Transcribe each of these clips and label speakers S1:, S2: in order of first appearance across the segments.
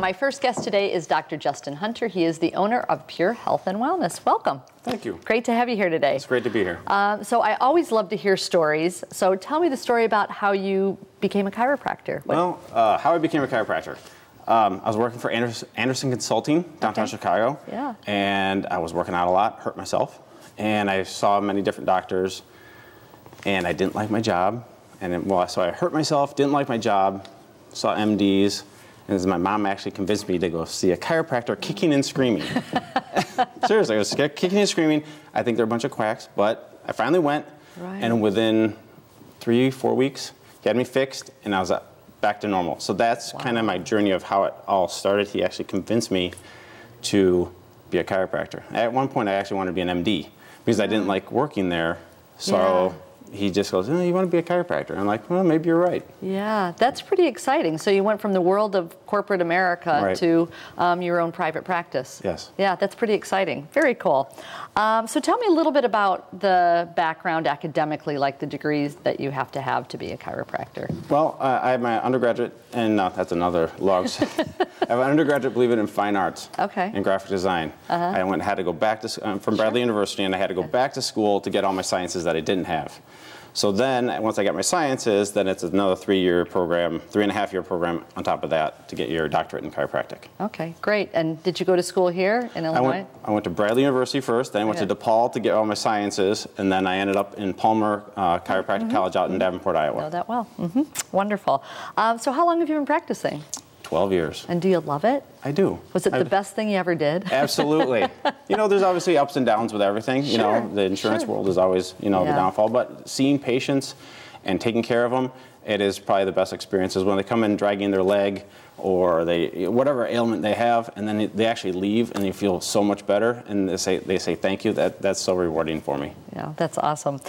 S1: my first guest today is Dr. Justin Hunter. He is the owner of Pure Health and Wellness. Welcome.
S2: Thank you.
S1: Great to have you here today.
S2: It's great to be here.
S1: So I always love to hear stories. So tell me the story about how you became a chiropractor.
S2: Well, how I became a chiropractor. I was working for Anderson Consulting, downtown Chicago.
S1: Yeah.
S2: And I was working out a lot, hurt myself. And I saw many different doctors, and I didn't like my job. So I hurt myself, didn't like my job, saw MDs, and my mom actually convinced me to go see a chiropractor kicking and screaming. Seriously, I was kicking and screaming. I think they're a bunch of quacks, but I finally went, and within 3-4 weeks, he had me fixed, and I was back to normal. So that's kind of my journey of how it all started. He actually convinced me to be a chiropractor. At one point, I actually wanted to be an MD because I didn't like working there. So he just goes, "Oh, you want to be a chiropractor?" I'm like, "Well, maybe you're right."
S1: Yeah, that's pretty exciting. So you went from the world of corporate America to your own private practice.
S2: Yes.
S1: Yeah, that's pretty exciting. Very cool. So tell me a little bit about the background academically, like the degrees that you have to be a chiropractor.
S2: Well, I have my undergraduate, and that's another log. I have an undergraduate, believe it, in fine arts and graphic design. I had to go back to from Bradley University, and I had to go back to school to get all my sciences that I didn't have. So then, once I got my sciences, then it's another 3-year program, 3.5-year program on top of that to get your doctorate in chiropractic.
S1: Okay, great. And did you go to school here in Illinois?
S2: I went to Bradley University first, then I went to DePaul to get all my sciences, and then I ended up in Palmer Chiropractic College out in Davenport, Iowa.
S1: Know that well. Wonderful. So how long have you been practicing?
S2: 12 years.
S1: And do you love it?
S2: I do.
S1: Was it the best thing you ever did?
S2: Absolutely. You know, there's obviously ups and downs with everything. You know, the insurance world is always, the downfall. But seeing patients and taking care of them, it is probably the best experiences when they come in dragging their leg or whatever ailment they have, and then they actually leave and they feel so much better, and they say thank you. That's so rewarding for me.
S1: Yeah, that's awesome.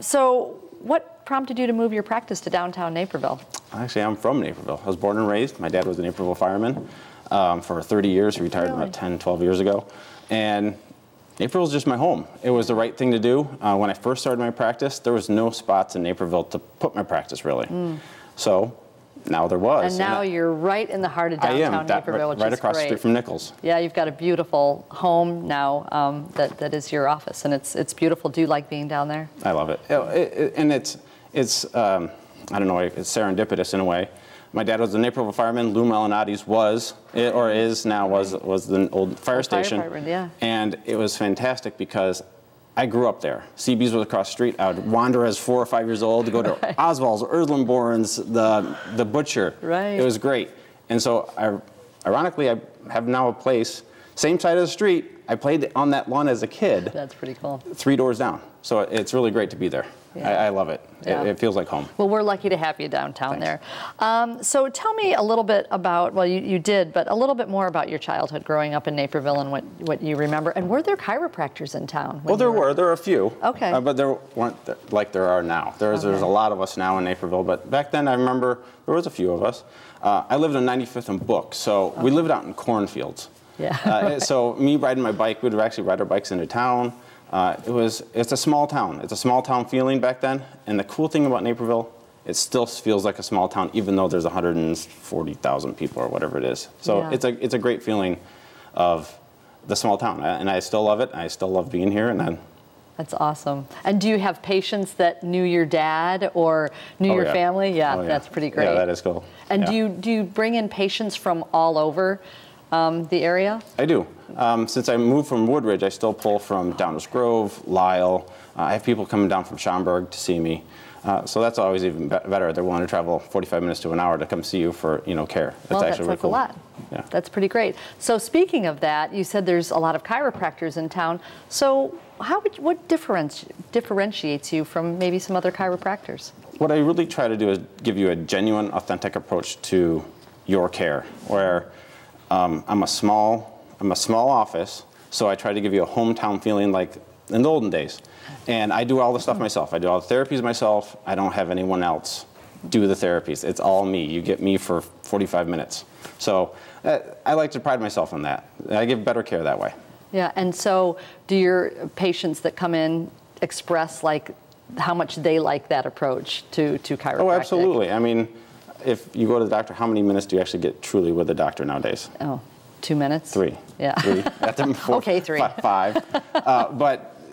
S1: So what prompted you to move your practice to downtown Naperville?
S2: Actually, I'm from Naperville. I was born and raised. My dad was a Naperville fireman for 30 years. He retired about 10, 12 years ago. And Naperville's just my home. It was the right thing to do. When I first started my practice, there was no spots in Naperville to put my practice, really. So now there was.
S1: And now you're right in the heart of downtown Naperville, which is
S2: right across the street from Nichols.
S1: Yeah, you've got a beautiful home now that is your office, and it's beautiful. Do you like being down there?
S2: I love it. And it's I don't know, it's serendipitous in a way. My dad was a Naperville fireman. Lou Melinati's was the old fire station. And it was fantastic because I grew up there. CB's was across the street. I would wander as 4 or 5 years old to go to Oswald's, Erzlenborn's, the butcher. It was great. And so ironically, I have now a place, same side of the street. I played on that lawn as a kid.
S1: That's pretty cool.
S2: 3 doors down. So it's really great to be there. I love it. It feels like home.
S1: Well, we're lucky to have you downtown there. So tell me a little bit about, well, you did, but a little bit more about your childhood growing up in Naperville and what you remember. And were there chiropractors in town?
S2: Well, there were a few.
S1: Okay.
S2: But there weren't like there are now. There's a lot of us now in Naperville, but back then I remember there was a few of us. I lived on 95th and Book, so we lived out in cornfields.
S1: Yeah.
S2: So me riding my bike, we'd actually ride our bikes into town. It's a small town. It's a small town feeling back then. And the cool thing about Naperville, it still feels like a small town, even though there's 140,000 people or whatever it is. So it's a great feeling of the small town, and I still love it. I still love being here, and
S1: that's awesome. And do you have patients that knew your dad or knew your family? Yeah, that's pretty great.
S2: Yeah, that is cool.
S1: And do you bring in patients from all over the area?
S2: I do. Since I moved from Woodridge, I still pull from Downers Grove, Lisle. I have people coming down from Schaumburg to see me. So that's always even better. They're willing to travel 45 minutes to an hour to come see you for care. That's actually really cool.
S1: A lot. Yeah. That's pretty great. So speaking of that, you said there's a lot of chiropractors in town. So what differentiates you from maybe some other chiropractors? What
S2: I really try to do is give you a genuine, authentic approach to your care, where I'm a small office, so I try to give you a hometown feeling like in the olden days. And I do all the stuff myself. I do all the therapies myself. I don't have anyone else do the therapies. It's all me. You get me for 45 minutes. So I like to pride myself on that. I give better care that way. Yeah, and so do your patients that come in express like how much they like that approach to chiropractic? Oh, absolutely. I mean, if you go to the doctor, how many minutes do you actually get truly with the doctor nowadays?
S1: Oh, 2 minutes?
S2: 3.
S1: Yeah.
S2: 3. At the
S1: Okay, 3.
S2: 5.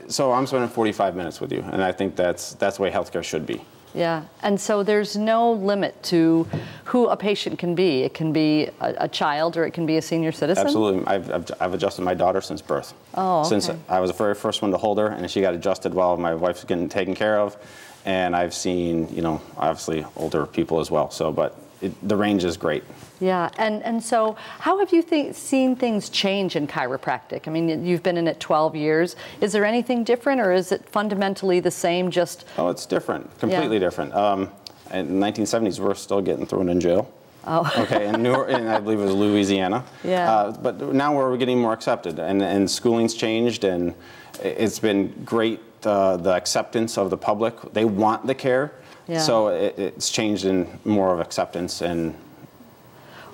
S2: So I'm spending 45 minutes with you, and I think that's the way healthcare should be.
S1: Yeah, and so there's no limit to who a patient can be. It can be a child or it can be a senior citizen?
S2: Absolutely. I've adjusted my daughter since birth.
S1: Oh, okay.
S2: Since I was the very first one to hold her, and she got adjusted while my wife's getting taken care of. And I've seen, obviously older people as well. So, but the range is great.
S1: Yeah, and so how have you seen things change in chiropractic? I mean, you've been in it 12 years. Is there anything different, or is it fundamentally the same, just...
S2: Oh, it's different, completely different. In the 1970s, we're still getting thrown in jail.
S1: Oh.
S2: Okay, and I believe it was Louisiana.
S1: Yeah.
S2: But now we're getting more accepted, and schooling's changed, and it's been great, the acceptance of the public. They want the care, so it's changed in more of acceptance.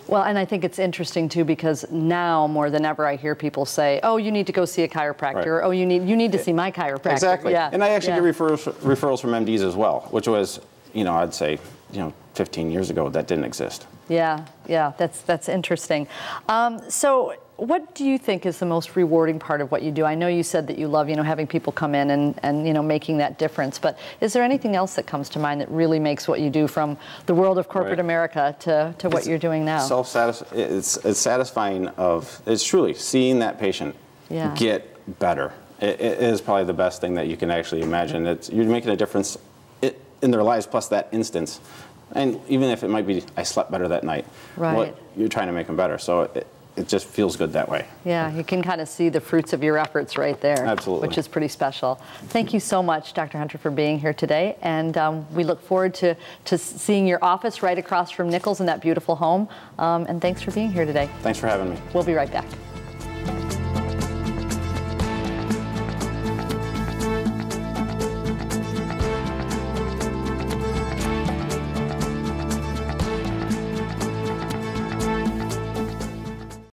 S1: Well, and I think it's interesting too, because now more than ever I hear people say, "Oh, you need to go see a chiropractor,"
S2: right.
S1: or "Oh, you need to see my chiropractor."
S2: Exactly.
S1: Yeah.
S2: And I actually get referrals from MDs as well, which was, I'd say, 15 years ago that didn't exist.
S1: Yeah, that's interesting. So what do you think is the most rewarding part of what you do? I know you said that you love, having people come in and making that difference, but is there anything else that comes to mind that really makes what you do from the world of corporate America to what you're doing now?
S2: It's satisfying it's truly seeing that patient get better. It is probably the best thing that you can actually imagine. You're making a difference in their lives, plus that instance. And even if it might be, I slept better that night.
S1: Right.
S2: You're trying to make them better. So it just feels good that way.
S1: Yeah, you can kind of see the fruits of your efforts right there.
S2: Absolutely.
S1: Which is pretty special. Thank you so much, Dr. Hunter, for being here today. And we look forward to seeing your office right across from Nichols in that beautiful home. And thanks for being here today.
S2: Thanks for having me.
S1: We'll be right back.